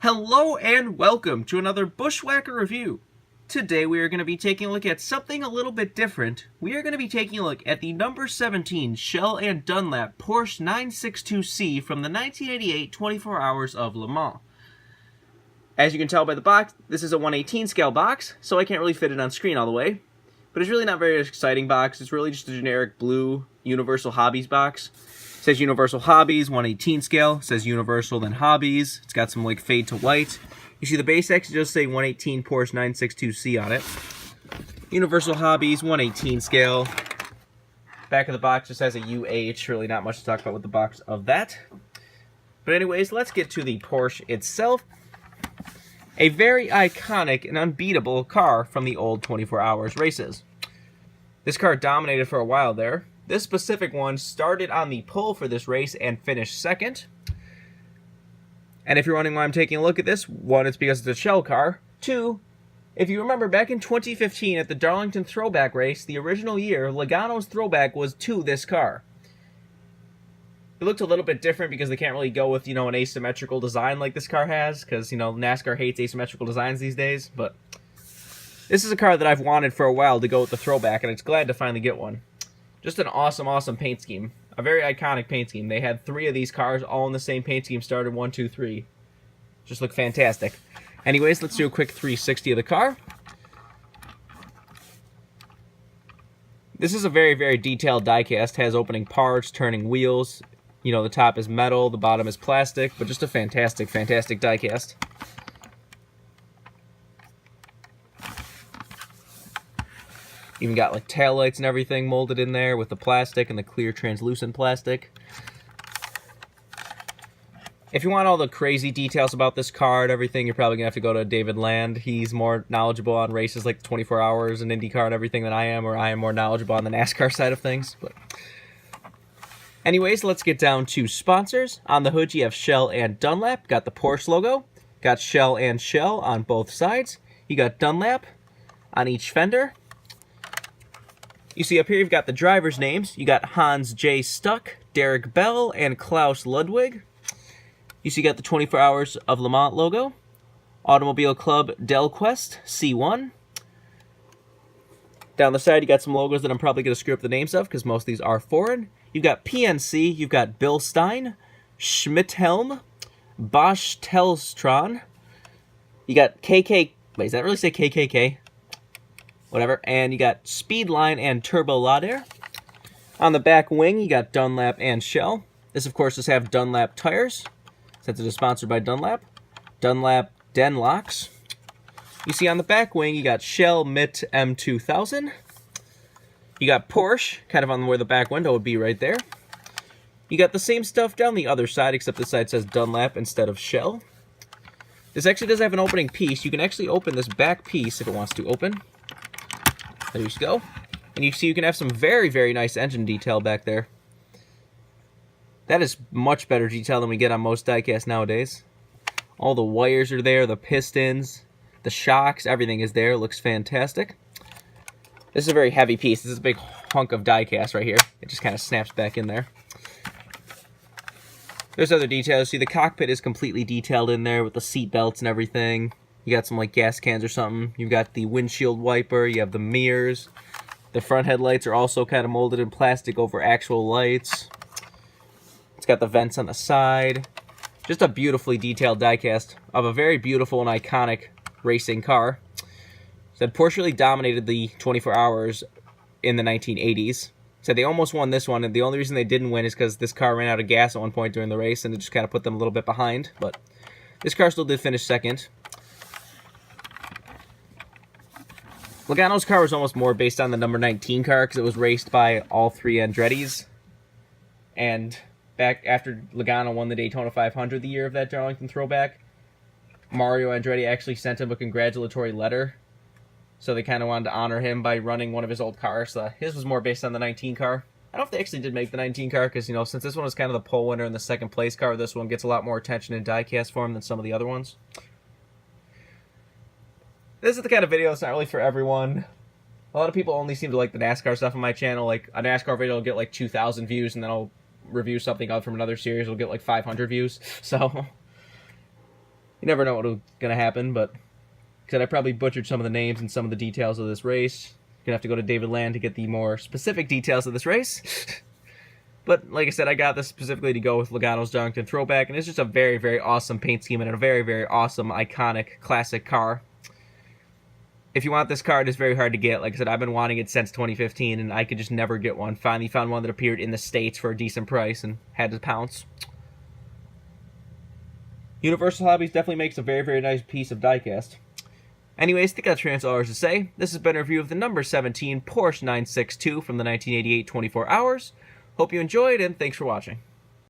Hello and welcome to another Bushwhacker review. Today we are going to be taking a look at something a little bit different. We are going to be taking a look at the number 17 Shell and Dunlop Porsche 962C from the 1988 24 Hours of Le Mans. As you can tell by the box, this is a 1/18 scale box, so I can't really fit it on screen all the way. But it's really not a very exciting box. It's really just a generic blue Universal Hobbies box. It says Universal Hobbies, 1/18 scale. It says Universal, then Hobbies. It's got some like fade to white. You see the base X just say 1/18 Porsche 962C on it. Universal Hobbies, 1/18 scale. Back of the box just has a UH. Really not much to talk about with the box of that. But anyways, let's get to the Porsche itself. A very iconic and unbeatable car from the old 24 Hours races. This car dominated for a while there. This specific one started on the pole for this race and finished second. And if you're wondering why I'm taking a look at this, one, it's because it's a Shell car. Two, if you remember back in 2015 at the Darlington Throwback race, the original year, Logano's throwback was to this car. It looked a little bit different because they can't really go with, an asymmetrical design like this car has, because, NASCAR hates asymmetrical designs these days, but this is a car that I've wanted for a while to go with the throwback, and it's glad to finally get one. Just an awesome, awesome paint scheme. A very iconic paint scheme. They had 3 of these cars all in the same paint scheme, started 1, 2, 3. Just look fantastic. Anyways, let's do a quick 360 of the car. This is a very, very detailed diecast. Has opening parts, turning wheels. The top is metal, the bottom is plastic, but just a fantastic, fantastic diecast. Even got like taillights and everything molded in there with the plastic and the clear translucent plastic. If you want all the crazy details about this car and everything, you're probably going to have to go to David Land. He's more knowledgeable on races like 24 Hours and IndyCar and everything than I am, or I am more knowledgeable on the NASCAR side of things. But anyways, let's get down to sponsors. On the hood, you have Shell and Dunlop. Got the Porsche logo. Got Shell and Shell on both sides. You got Dunlop on each fender. You see up here, you've got the drivers' names. You got Hans J. Stuck, Derek Bell, and Klaus Ludwig. You see you got the 24 Hours of Le Mans logo. Automobile Club Delquest C1. Down the side, you got some logos that I'm probably going to screw up the names of because most of these are foreign. You've got PNC, you've got Bill Stein, Schmidthelm, Bosch Telstron. You got KK. Wait, does that really say KKK? Whatever. And you got Speedline and Turbo Lauder. On the back wing, you got Dunlop and Shell. This, of course, does have Dunlop tires, since it is sponsored by Dunlop. Dunlop Den locks. You see on the back wing, you got Shell Mitt M2000. You got Porsche, kind of on where the back window would be right there. You got the same stuff down the other side, except this side says Dunlop instead of Shell. This actually does have an opening piece. You can actually open this back piece if it wants to open. There you go. And you see you can have some very, very nice engine detail back there. That is much better detail than we get on most diecasts nowadays. All the wires are there, the pistons, the shocks, everything is there. It looks fantastic. This is a very heavy piece. This is a big hunk of diecast right here. It just kind of snaps back in there. There's other details. See, the cockpit is completely detailed in there with the seat belts and everything. You got some like gas cans or something. You've got the windshield wiper. You have the mirrors. The front headlights are also kind of molded in plastic over actual lights. It's got the vents on the side. Just a beautifully detailed diecast of a very beautiful and iconic racing car. Said Porsche really dominated the 24 Hours in the 1980s. Said they almost won this one, and the only reason they didn't win is because this car ran out of gas at one point during the race, and it just kind of put them a little bit behind. But this car still did finish second. Logano's car was almost more based on the number 19 car because it was raced by all 3 Andretti's. And back after Logano won the Daytona 500 the year of that Darlington throwback, Mario Andretti actually sent him a congratulatory letter. So they kind of wanted to honor him by running one of his old cars. So his was more based on the 19 car. I don't know if they actually did make the 19 car because, since this one was kind of the pole winner and the second place car, this one gets a lot more attention in diecast form than some of the other ones. This is the kind of video that's not really for everyone. A lot of people only seem to like the NASCAR stuff on my channel. Like, a NASCAR video will get like 2,000 views, and then I'll review something out from another series. It'll get like 500 views. So You never know what's going to happen, but I probably butchered some of the names and some of the details of this race. You're going to have to go to David Land to get the more specific details of this race. But like I said, I got this specifically to go with Logano's Darlington Throwback, and it's just a very, very awesome paint scheme and a very, very awesome, iconic, classic car. If you want this car, it's very hard to get. Like I said, I've been wanting it since 2015, and I could just never get one. Finally found one that appeared in the States for a decent price and had to pounce. Universal Hobbies definitely makes a very, very nice piece of diecast. Anyways, I think that's all there is to say. This has been a review of the number 17 Porsche 962 from the 1988 24 Hours. Hope you enjoyed, and thanks for watching.